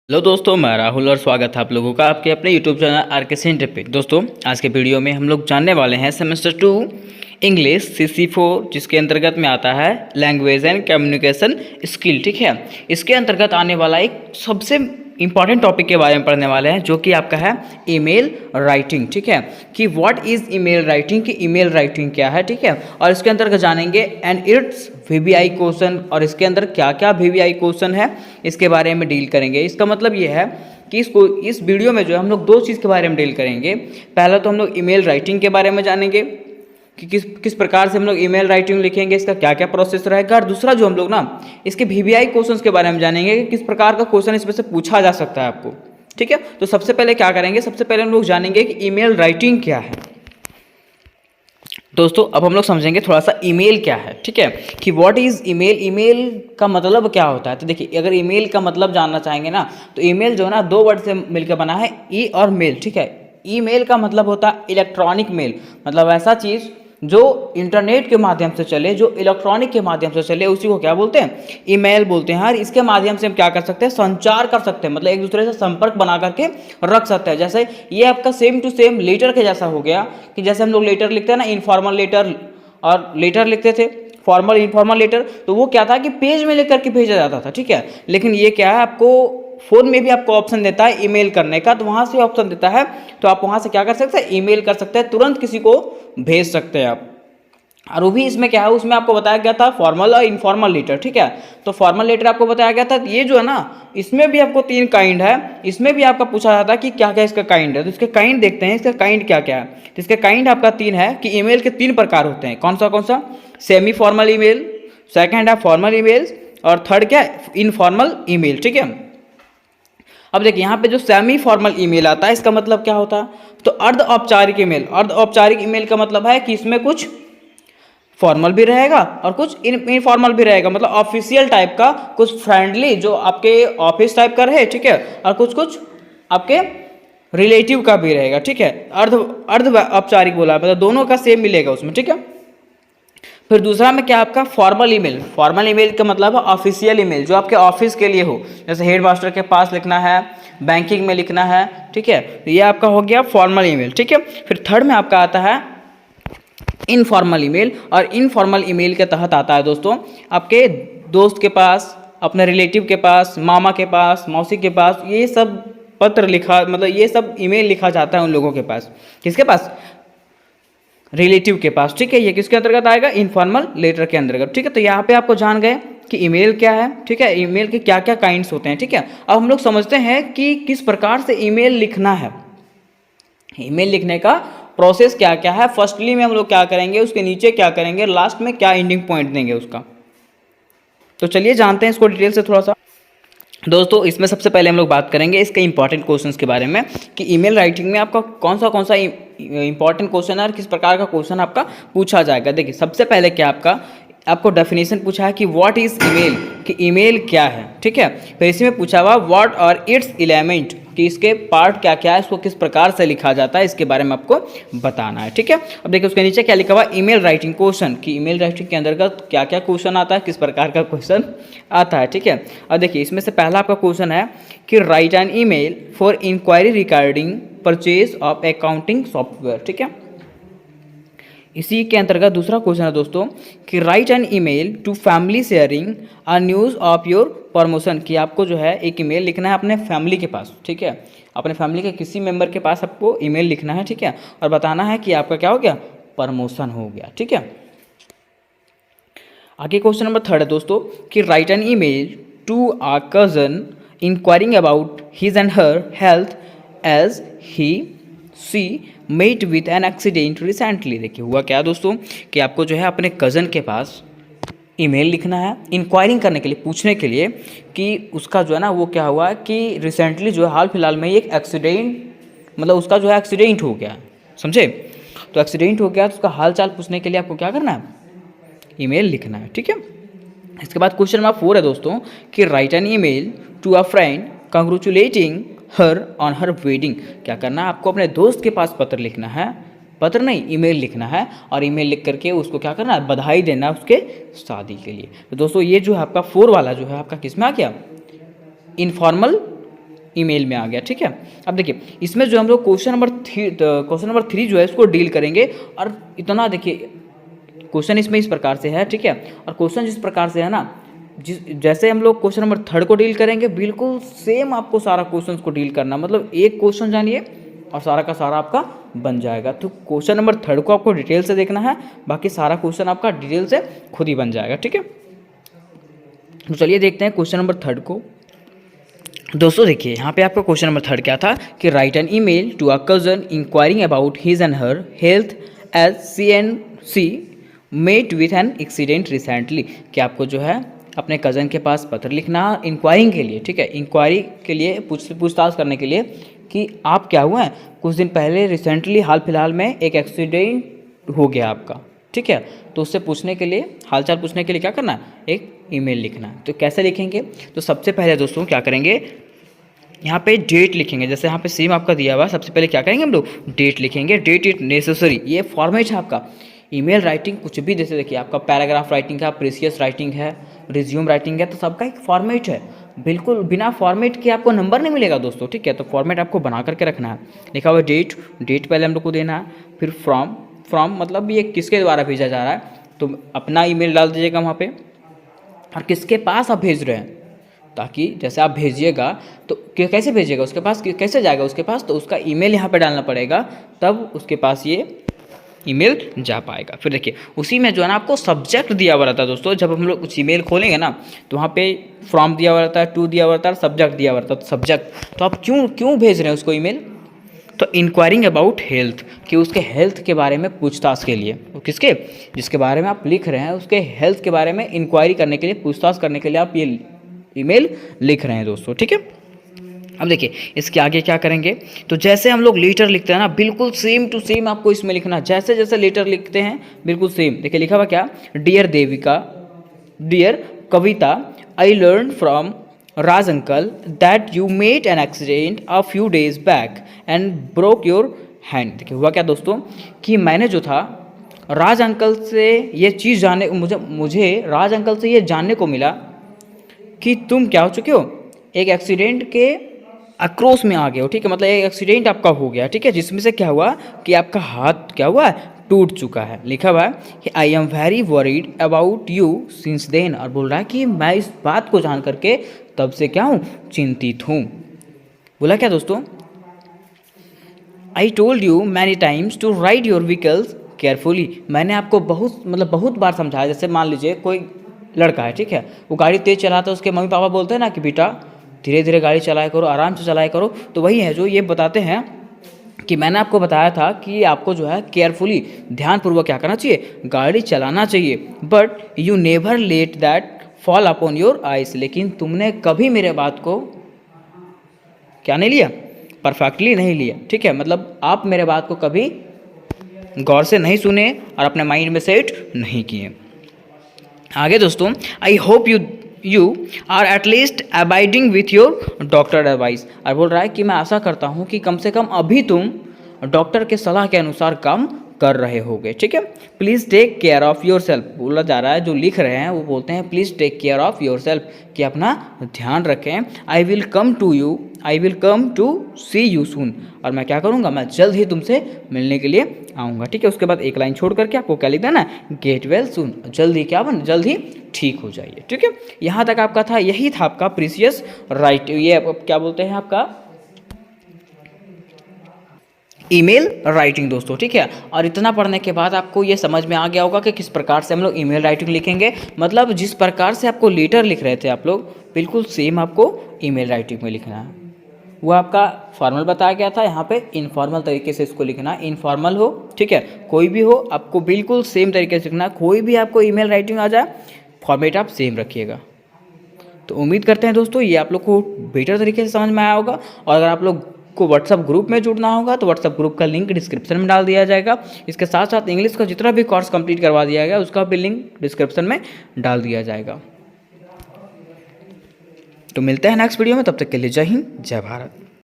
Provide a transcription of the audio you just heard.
Hello दोस्तों, मैं राहुल और स्वागत है आप लोगों का आपके अपने यूट्यूब चैनल आर के सेंटर पे। दोस्तों, आज के वीडियो में हम लोग जानने वाले हैं सेमेस्टर 2 इंग्लिश CC4, जिसके अंतर्गत में आता है लैंग्वेज एंड कम्युनिकेशन स्किल। ठीक है, इसके अंतर्गत आने वाला एक सबसे इंपॉर्टेंट टॉपिक के बारे में पढ़ने वाले हैं, जो कि आपका है ईमेल राइटिंग। ठीक है, कि व्हाट इज़ ईमेल राइटिंग, कि ईमेल राइटिंग क्या है। ठीक है, और इसके अंतर्गत जानेंगे एंड इट्स VBI क्वेश्चन, और इसके अंदर क्या क्या VBI क्वेश्चन है इसके बारे में डील करेंगे। इसका मतलब ये है कि इस वीडियो में जो है हम लोग दो चीज़ के बारे में डील करेंगे। पहला तो हम लोग ईमेल राइटिंग के बारे में जानेंगे कि किस प्रकार से हम लोग ईमेल राइटिंग लिखेंगे, इसका क्या क्या प्रोसेस रहेगा। और दूसरा जो हम लोग ना इसके VBI क्वेश्चंस के बारे में जानेंगे कि किस प्रकार का क्वेश्चन इसमें से पूछा जा सकता है आपको। ठीक है, तो सबसे पहले क्या करेंगे, सबसे पहले हम लोग जानेंगे कि ईमेल राइटिंग क्या है। दोस्तों, अब हम लोग समझेंगे थोड़ा सा ईमेल क्या है। ठीक है, कि व्हाट इज़ ईमेल, ईमेल का मतलब क्या होता है। तो देखिए, अगर ईमेल का मतलब जानना चाहेंगे ना, तो ईमेल जो है ना दो वर्ड से मिलकर बना है, ई और मेल। ठीक है, ईमेल का मतलब होता है इलेक्ट्रॉनिक मेल, मतलब ऐसा चीज़ जो इंटरनेट के माध्यम से चले, जो इलेक्ट्रॉनिक के माध्यम से चले, उसी को क्या बोलते हैं, ईमेल बोलते हैं। और इसके माध्यम से हम क्या कर सकते हैं, संचार कर सकते हैं, मतलब एक दूसरे से संपर्क बना करके रख सकते हैं। जैसे ये आपका सेम टू सेम लेटर के जैसा हो गया, कि जैसे हम लोग लेटर लिखते हैं ना, इनफॉर्मल लेटर और लेटर लिखते थे, फॉर्मल इनफॉर्मल लेटर, तो वो क्या था कि पेज में लिख करके भेजा जाता था। ठीक है, लेकिन ये क्या है, आपको फ़ोन में भी आपको ऑप्शन देता है ईमेल करने का, तो वहाँ से ऑप्शन देता है, तो आप वहाँ से क्या कर सकते हैं, ईमेल कर सकते हैं, तुरंत किसी को भेज सकते हैं आप। और वो भी इसमें क्या है, उसमें आपको बताया गया था फॉर्मल और इनफॉर्मल लेटर। ठीक है, तो फॉर्मल लेटर आपको बताया गया था, ये जो है ना, इसमें भी आपको 3 काइंड है। इसमें भी आपका पूछा जाता है कि क्या क्या इसका काइंड है, तो इसके काइंड देखते हैं, इसका काइंड क्या क्या है। तो इसके काइंड आपका 3 है, कि ईमेल के 3 प्रकार होते हैं। कौन सा, सेमी फॉर्मल ईमेल, सेकेंड है फॉर्मल ईमेल, और थर्ड क्या है, इनफॉर्मल ईमेल। ठीक है, अब देखिए यहाँ पे जो सेमी फॉर्मल ईमेल आता है, इसका मतलब क्या होता है, तो अर्ध औपचारिक ईमेल। अर्ध औपचारिक ईमेल का मतलब है कि इसमें कुछ फॉर्मल भी रहेगा और कुछ इनफॉर्मल भी रहेगा, मतलब ऑफिशियल टाइप का, कुछ फ्रेंडली जो आपके ऑफिस टाइप का रहे। ठीक है, और कुछ आपके रिलेटिव का भी रहेगा। ठीक है, अर्ध अर्ध औपचारिक बोला, मतलब दोनों का सेम मिलेगा उसमें। ठीक है, फिर दूसरा में क्या आपका फॉर्मल ईमेल। फॉर्मल ईमेल का मतलब है ऑफिशियल ईमेल, जो आपके ऑफिस के लिए हो, जैसे हेड मास्टर के पास लिखना है, बैंकिंग में लिखना है। ठीक है, तो ये आपका हो गया फॉर्मल ईमेल। ठीक है, फिर थर्ड में आपका आता है इनफॉर्मल ईमेल, और इनफॉर्मल ईमेल के तहत आता है दोस्तों आपके दोस्त के पास, अपने रिलेटिव के पास, मामा के पास, मौसी के पास, ये सब पत्र लिखा, मतलब ये सब ईमेल लिखा जाता है उन लोगों के पास। किसके पास, रिलेटिव के पास। ठीक है, ये किसके अंतर्गत आएगा, इनफॉर्मल लेटर के अंतर्गत। ठीक है, तो यहाँ पे आपको जान गए कि ईमेल क्या है। ठीक है, ईमेल के क्या क्या काइंड्स होते हैं। ठीक है, अब हम लोग समझते हैं कि किस प्रकार से ईमेल लिखना है, ईमेल लिखने का प्रोसेस क्या क्या है। फर्स्टली में हम लोग क्या करेंगे, उसके नीचे क्या करेंगे, लास्ट में क्या एंडिंग पॉइंट देंगे उसका। तो चलिए जानते हैं इसको डिटेल से थोड़ा सा। दोस्तों, इसमें सबसे पहले हम लोग बात करेंगे इसके इंपॉर्टेंट क्वेश्चंस के बारे में, कि ईमेल राइटिंग में आपका कौन सा इंपॉर्टेंट क्वेश्चन है और किस प्रकार का क्वेश्चन आपका पूछा जाएगा। देखिए, सबसे पहले क्या आपको डेफिनेशन पूछा है कि व्हाट इज़ ईमेल, कि ईमेल क्या है। ठीक है, फिर इसी में पूछा हुआ व्हाट आर इट्स एलिमेंट, कि इसके पार्ट क्या क्या है, इसको किस प्रकार से लिखा जाता है, इसके बारे में आपको बताना है। ठीक है, अब देखिए उसके नीचे क्या लिखा हुआ, ईमेल राइटिंग क्वेश्चन, कि ईमेल राइटिंग के अंतर्गत क्या क्या क्वेश्चन आता है, किस प्रकार का क्वेश्चन आता है। ठीक है, अब देखिए इसमें से पहला आपका क्वेश्चन है कि write an email for inquiry regarding purchase of accounting software. ठीक है, इसी के अंतर्गत दूसरा क्वेश्चन है दोस्तों कि write an email to family sharing a news of your promotion, कि आपको जो है एक ईमेल लिखना है अपने फैमिली के पास। ठीक है, अपने फैमिली के किसी मेंबर के पास आपको ईमेल लिखना है। ठीक है, और बताना है कि आपका क्या हो गया, प्रमोशन हो गया। ठीक है, आगे क्वेश्चन नंबर 3 है दोस्तों कि write an email to a cousin inquiring about his and her health as he she met with an accident recently. देखिए हुआ क्या दोस्तों कि आपको जो है अपने कज़न के पास ईमेल लिखना है इंक्वायरिंग करने के लिए, पूछने के लिए कि उसका जो है ना वो क्या हुआ कि रिसेंटली जो है हाल फिलहाल में एक एक्सीडेंट, मतलब उसका जो है एक्सीडेंट हो गया, समझे। तो एक्सीडेंट हो गया तो उसका हाल चाल पूछने के लिए आपको क्या करना है, ईमेल लिखना है। ठीक है, इसके बाद क्वेश्चन नंबर 4 है दोस्तों कि write an email to a friend congratulating her on her wedding. क्या करना है, आपको अपने दोस्त के पास पत्र लिखना है, पत्र नहीं ईमेल लिखना है, और ईमेल लिख करके उसको क्या करना है, बधाई देना उसके शादी के लिए। तो दोस्तों ये जो है आपका 4 वाला जो है आपका किस में आ गया, इनफॉर्मल ईमेल में आ गया, ठीक है। अब देखिए इसमें जो हम लोग क्वेश्चन नंबर 3 जो है इसको डील करेंगे। और इतना देखिए क्वेश्चन इसमें इस प्रकार से है, ठीक है। और क्वेश्चन जिस प्रकार से है ना, जैसे हम लोग क्वेश्चन नंबर 3 को डील करेंगे बिल्कुल सेम आपको सारा क्वेश्चन को डील करना, मतलब एक क्वेश्चन जानिए और सारा का सारा आपका बन जाएगा। तो क्वेश्चन नंबर 3 को आपको डिटेल से देखना है, बाकी सारा क्वेश्चन आपका डिटेल से खुद ही बन जाएगा, ठीक है। तो चलिए देखते हैं क्वेश्चन नंबर 3 को। दोस्तों देखिए यहाँ पे आपका क्वेश्चन नंबर 3 क्या था कि write an email to a cousin inquiring about his and her health as she met with an accident recently. कि आपको जो है अपने कज़न के पास पत्र लिखना इंक्वायरिंग के लिए, ठीक है, इंक्वायरी के लिए पूछताछ करने के लिए कि आप क्या हुआ है, कुछ दिन पहले रिसेंटली हाल फिलहाल में एक एक्सीडेंट हो गया आपका, ठीक है। तो उससे पूछने के लिए, हालचाल पूछने के लिए क्या करना है, एक ईमेल लिखना है। तो कैसे लिखेंगे, तो सबसे पहले दोस्तों क्या करेंगे, यहाँ पे डेट लिखेंगे। जैसे यहाँ पे सेम आपका दिया हुआ, सबसे पहले क्या करेंगे हम लोग, डेट लिखेंगे। डेट इट नेसेसरी, ये फॉर्मेट है आपका। ईमेल राइटिंग कुछ भी, जैसे देखिए आपका पैराग्राफ राइटिंग है, प्रीसियस राइटिंग है, रिज्यूम राइटिंग है, तो सबका एक फॉर्मेट है। बिल्कुल बिना फॉर्मेट के आपको नंबर नहीं मिलेगा दोस्तों, ठीक है। तो फॉर्मेट आपको बना करके रखना है। लिखा हुआ डेट पहले हम लोग को देना है, फिर फ्रॉम मतलब ये किसके द्वारा भेजा जा रहा है, तो अपना ईमेल डाल दीजिएगा वहाँ पे, और किसके पास आप भेज रहे हैं, ताकि जैसे आप भेजिएगा तो कैसे भेजिएगा, उसके पास कैसे जाएगा उसके पास, तो उसका ईमेल यहाँ पे डालना पड़ेगा, तब उसके पास ये ईमेल जा पाएगा। फिर देखिए उसी में जो है ना आपको सब्जेक्ट दिया हुआ रहता है दोस्तों। जब हम लोग कुछ ईमेल खोलेंगे ना तो वहाँ पे फ्रॉम दिया हुआ रहता है, टू दिया हुआ रहता है, सब्जेक्ट दिया हुआ रहता है। तो सब्जेक्ट तो आप क्यों भेज रहे हैं उसको ईमेल, तो इंक्वायरिंग अबाउट हेल्थ, कि उसके हेल्थ के बारे में पूछताछ के लिए, वो किसके, जिसके बारे में आप लिख रहे हैं उसके हेल्थ के बारे में इंक्वायरी करने के लिए, पूछताछ करने के लिए आप ये ईमेल लिख रहे हैं दोस्तों, ठीक है। अब देखिए इसके आगे क्या करेंगे, तो जैसे हम लोग लेटर लिखते हैं ना बिल्कुल सेम टू सेम आपको इसमें लिखना, जैसे जैसे लेटर लिखते हैं बिल्कुल सेम। देखिए लिखा हुआ क्या, dear Devika, dear Kavita, I learn from Raj uncle that you met an accident a few days back and broke your hand. देखिए हुआ क्या दोस्तों कि मैंने जो था राज अंकल से ये चीज़ जानने, मुझे राज अंकल से ये जानने को मिला कि तुम क्या हो चुके हो, एक एक्सीडेंट के अक्रोस में आ गए हो, ठीक है। मतलब एक एक्सीडेंट आपका हो गया, ठीक है, जिसमें से क्या हुआ कि आपका हाथ क्या हुआ, टूट चुका है। लिखा हुआ है कि I am very worried about you since then, और बोल रहा है कि मैं इस बात को जान करके तब से क्या हूँ, चिंतित हूँ। बोला क्या दोस्तों, I told you many times to ride your vehicles carefully. मैंने आपको बहुत बार समझाया। जैसे मान लीजिए कोई लड़का है, ठीक है, वो गाड़ी तेज़ चलाता है, उसके मम्मी पापा बोलते हैं ना कि बेटा धीरे धीरे गाड़ी चलाया करो, आराम से चलाया करो। तो वही है जो ये बताते हैं कि मैंने आपको बताया था कि आपको जो है केयरफुली, ध्यानपूर्वक क्या करना चाहिए, गाड़ी चलाना चाहिए। But you never let that fall upon your eyes, लेकिन तुमने कभी मेरे बात को क्या नहीं लिया, परफेक्टली नहीं लिया, ठीक है। मतलब आप मेरे बात को कभी गौर से नहीं सुने और अपने माइंड में सेट नहीं किए। आगे दोस्तों, I hope you are at least abiding with your doctor advice, और बोल रहा है कि मैं आशा करता हूँ कि कम से कम अभी तुम डॉक्टर के सलाह के अनुसार काम कर रहे होगे, ठीक है। Please take care of your self, बोला जा रहा है, जो लिख रहे हैं वो बोलते हैं please take care of your self, कि अपना ध्यान रखें। I will come to see you soon, और मैं क्या करूँगा, मैं जल्द ही तुमसे मिलने के लिए आऊँगा, ठीक है। उसके बाद एक लाइन छोड़ करके आपको क्या लिख देना है, गेट वेल सून, जल्द ही ठीक हो जाइए, ठीक है। यहाँ तक आपका था, यही था आपका प्रीसियस राइट, ये क्या बोलते हैं आपका ईमेल राइटिंग दोस्तों, ठीक है। और इतना पढ़ने के बाद आपको ये समझ में आ गया होगा कि किस प्रकार से हम लोग ईमेल राइटिंग लिखेंगे। मतलब जिस प्रकार से आपको लेटर लिख रहे थे आप लोग, बिल्कुल सेम आपको ईमेल राइटिंग में लिखना है। वो आपका फॉर्मल बताया गया था, यहाँ पे इनफॉर्मल तरीके से इसको लिखना है। इनफॉर्मल हो, ठीक है, कोई भी हो, आपको बिल्कुल सेम तरीके से लिखना है। कोई भी आपको ईमेल राइटिंग आ जाए, फॉर्मेट आप सेम रखिएगा। तो उम्मीद करते हैं दोस्तों ये आप लोग को बेटर तरीके से समझ में आया होगा। और अगर आप लोग को व्हाट्सअप ग्रुप में जुड़ना होगा तो व्हाट्सअप ग्रुप का लिंक डिस्क्रिप्शन में डाल दिया जाएगा। इसके साथ साथ इंग्लिश का जितना भी कोर्स कंप्लीट करवा दिया गया उसका भी लिंक डिस्क्रिप्शन में डाल दिया जाएगा। तो मिलते हैं नेक्स्ट वीडियो में, तब तक के लिए जय हिंद, जय भारत।